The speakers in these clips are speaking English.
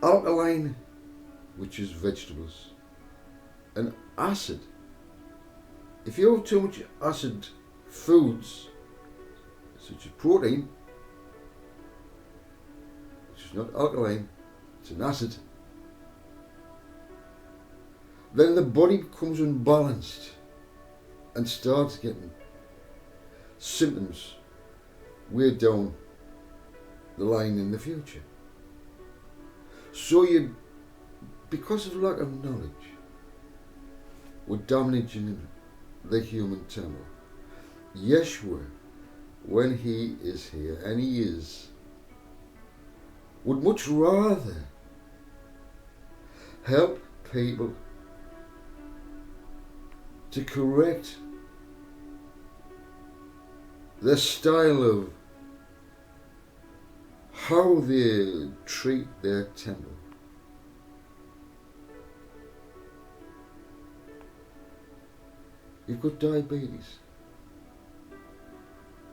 alkaline, which is vegetables, and acid. If you have too much acid foods, such as protein, which is not alkaline, it's an acid, then the body becomes unbalanced and starts getting symptoms way down the line in the future. So because of lack of knowledge, we're damaging the human temple. Yeshua, when he is here, and he is, would much rather help people to correct their style of how they treat their temple. You've got diabetes.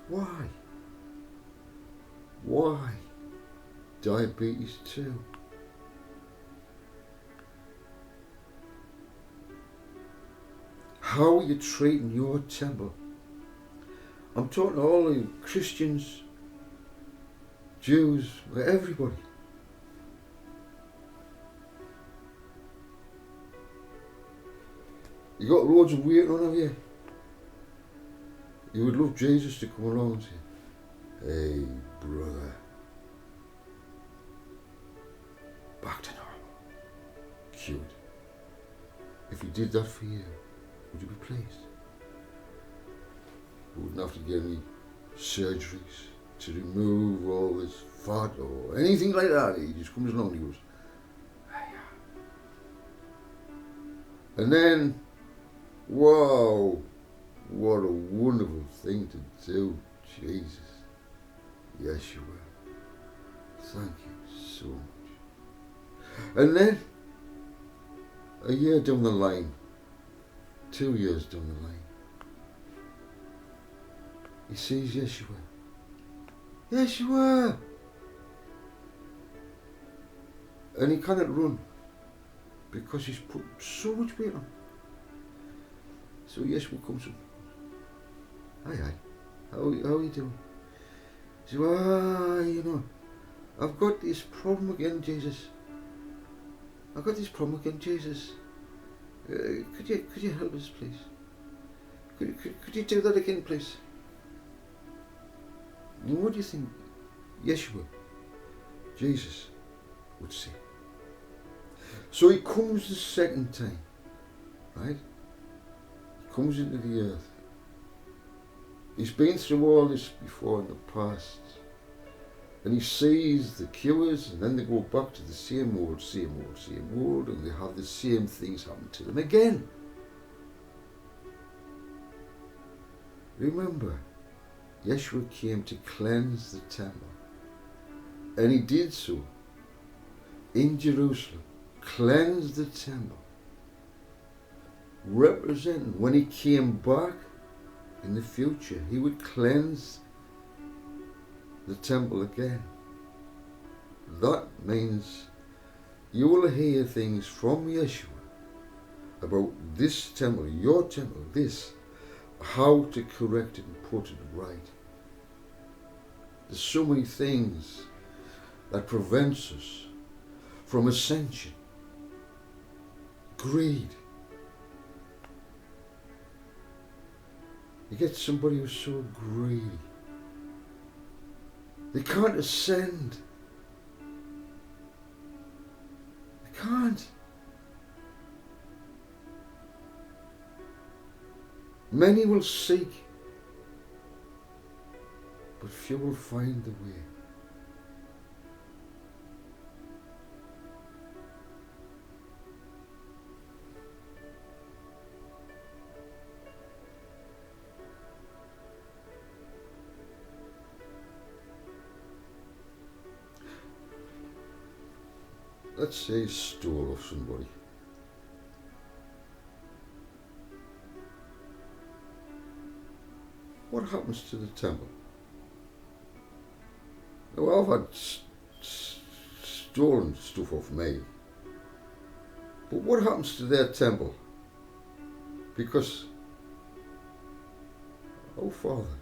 Why? Why diabetes too? How are you treating your temple? I'm talking to all the Christians, Jews, everybody. You got loads of weight on, have you? You would love Jesus to come along and say, hey brother, back to normal. Cured. If he did that for you, would you be pleased? You wouldn't have to get any surgeries to remove all this fat or anything like that. He just comes along and he goes, and then, wow, what a wonderful thing to do, Jesus, Yeshua. Thank you so much. And then, a year down the line, 2 years down the line, he sees Yeshua. Yeshua! And he cannot run because he's put so much weight on. So Yeshua comes up. Hi, how are you doing? He says, you know, I've got this problem again, Jesus. I've got this problem again, Jesus. Could you help us, please? Could you do that again, please? And what do you think Yeshua, Jesus, would say? So he comes the second time, right? He comes into the earth. He's been through all this before in the past. And he sees the cures, and then they go back to the same old, and they have the same things happen to them again. Remember, Yeshua came to cleanse the temple. And he did so in Jerusalem. Cleanse the temple. Representing when he came back in the future, he would cleanse the temple again. That means you will hear things from Yeshua about this temple, your temple, this, how to correct it and put it right. There's so many things that prevents us from ascension. Greed. You get somebody who's so greedy. They can't ascend. They can't. Many will seek, but few will find the way. Let's say he stole off somebody. What happens to the temple? Now, I've had stolen stuff off me. But what happens to their temple? Because our Father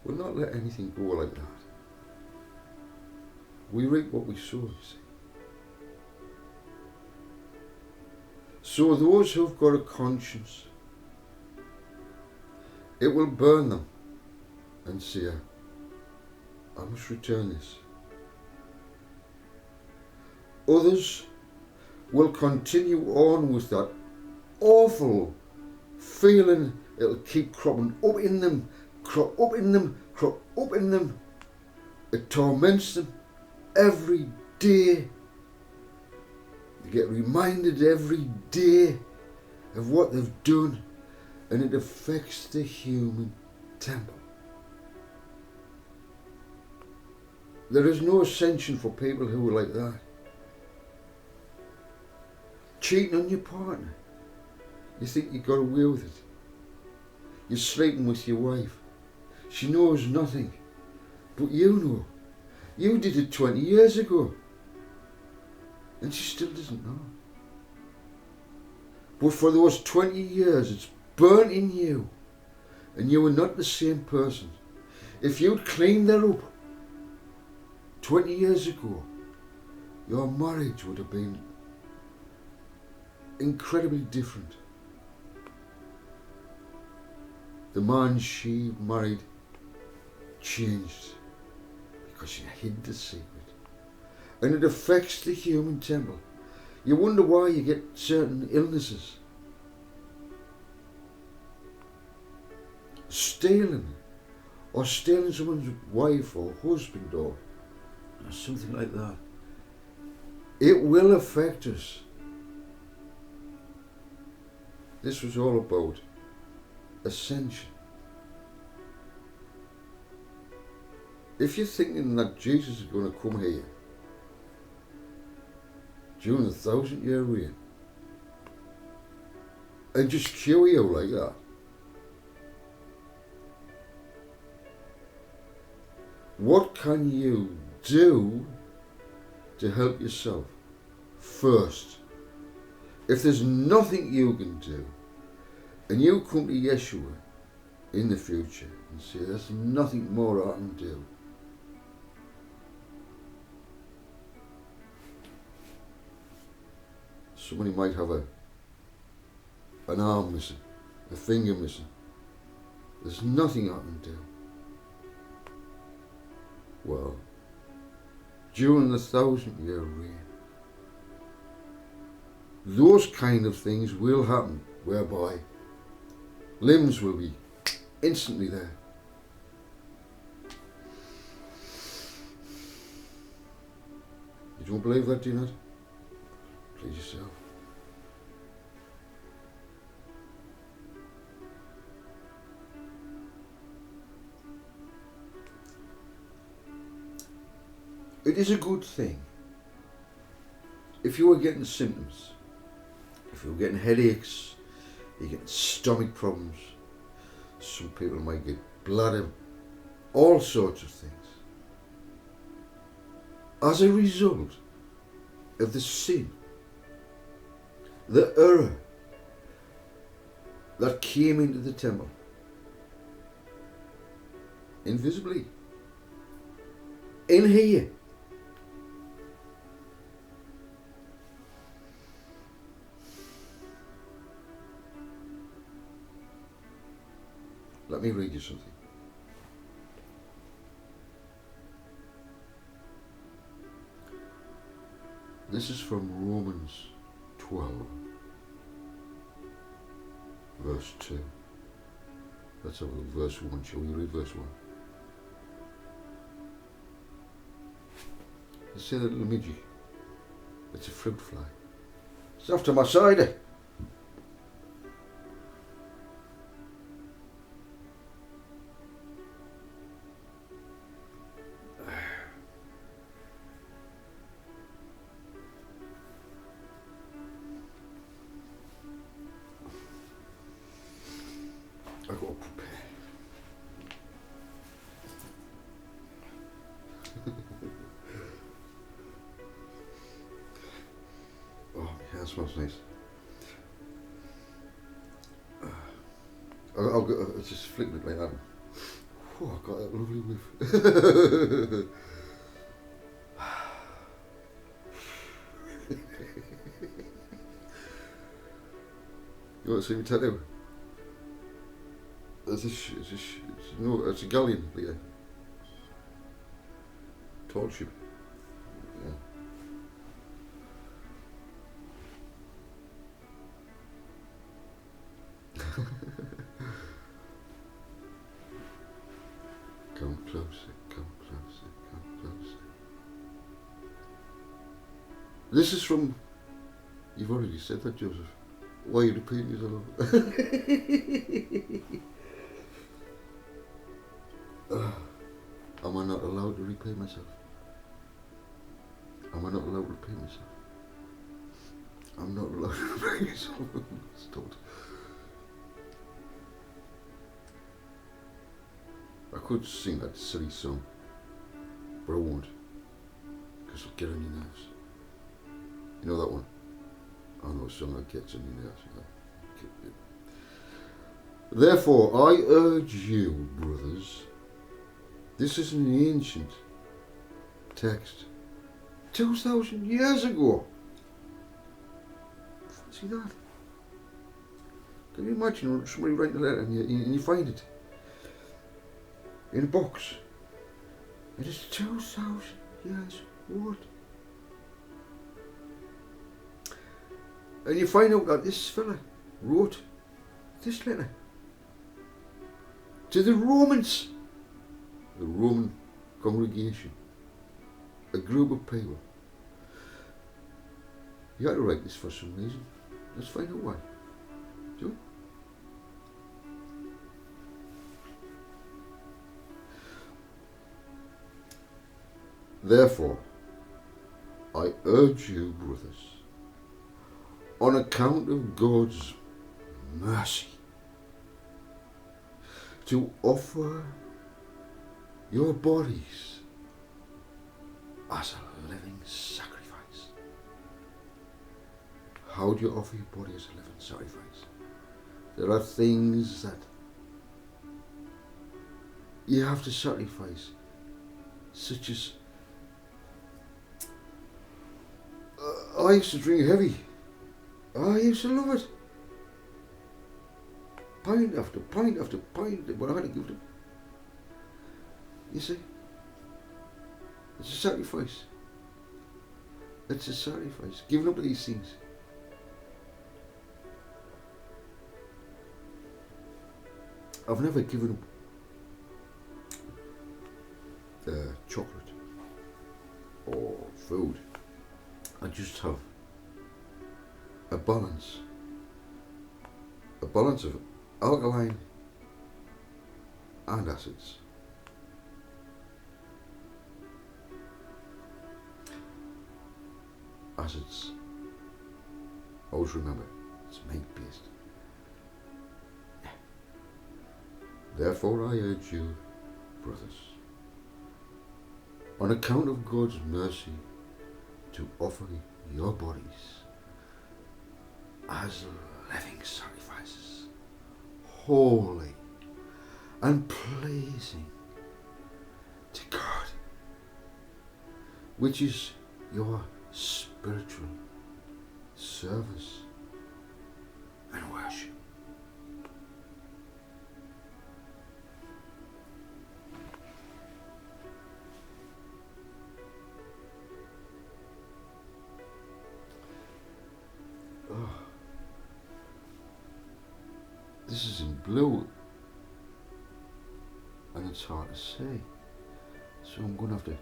will not let anything go like that. We reap what we sow, you see. So those who've got a conscience, it will burn them and say, I must return this. Others will continue on with that awful feeling. It'll keep cropping up in them, crop up in them, crop up in them. It torments them every day. They get reminded every day of what they've done, and it affects the human temple. There is no ascension for people who are like that. Cheating on your partner. You think you got away with it. You're sleeping with your wife. She knows nothing. But you know. You did it 20 years ago. And she still doesn't know. But for those 20 years, it's burnt in you. And you were not the same person. If you'd cleaned that up 20 years ago, your marriage would have been incredibly different. The man she married changed because she hid the secret. And it affects the human temple. You wonder why you get certain illnesses. Stealing, or stealing someone's wife or husband or something like that. It will affect us. This was all about ascension. If you're thinking that Jesus is going to come here during the 1,000-year reign and just cure you like that, what can you do to help yourself first? If there's nothing you can do, and you come to Yeshua in the future and say, there's nothing more I can do, somebody might have an arm missing, a finger missing. There's nothing I can do. Well, during the 1,000-year reign, those kind of things will happen, whereby limbs will be instantly there. You don't believe that, do you not? Please yourself. It is a good thing if you were getting symptoms, if you were getting headaches, you're getting stomach problems, some people might get bladder, all sorts of things. As a result of the sin, the error that came into the temple, invisibly, in here, let me read you something. This is from Romans 12, verse 2. Let's have a look at verse 1. Shall we read verse 1? You see that little midgie? It's a fruit fly. It's after my cider. I got to prepare. Yeah, that smells nice. I'll just flick it like that. Oh, I got that lovely whiff. You want to see me tattoo? It's a galleon, like a tall ship. Yeah. Come closer, come closer, come closer. This is from, you've already said that, Joseph. Why are you repeating yourself? Am I not allowed to repeat myself? Am I not allowed to repeat myself? I'm not allowed to repeat myself. Stop. I could sing that silly song, but I won't, because it'll get on your nerves. You know that one? I know a song that gets on your nerves. Therefore, I urge you, brothers, this is an ancient text, 2,000 years ago. Fancy that. Can you imagine somebody writing a letter and you find it in a box? It is 2,000 years old. And you find out that this fella wrote this letter to the Romans, the Roman congregation, a group of people. You had to write this for some reason. Let's find out why. Do you? Therefore, I urge you, brothers, on account of God's mercy, to offer your bodies as a living sacrifice. How do you offer your body as a living sacrifice? There are things that you have to sacrifice, such as I used to drink heavy. I used to love it. Pint after pint after pint, but I had to give them. You see? It's a sacrifice. It's a sacrifice. Giving up to these things. I've never given up chocolate or food. I just have a balance of alkaline and acids. Acids, always remember, it's meat based. Therefore I urge you, brothers, on account of God's mercy, to offer your bodies as living sacrifices, holy and pleasing to God, which is your spiritual service and worship. This is in blue and it's hard to say, so I'm going to have to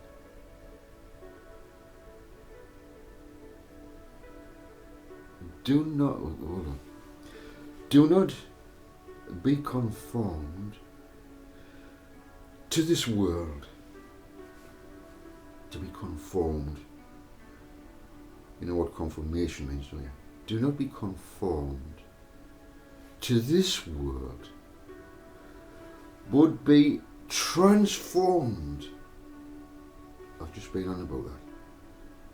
do not be conformed to this world. To be conformed, you know what conformation means, don't you? Do not be conformed to this world, but be transformed. I've just been on about that.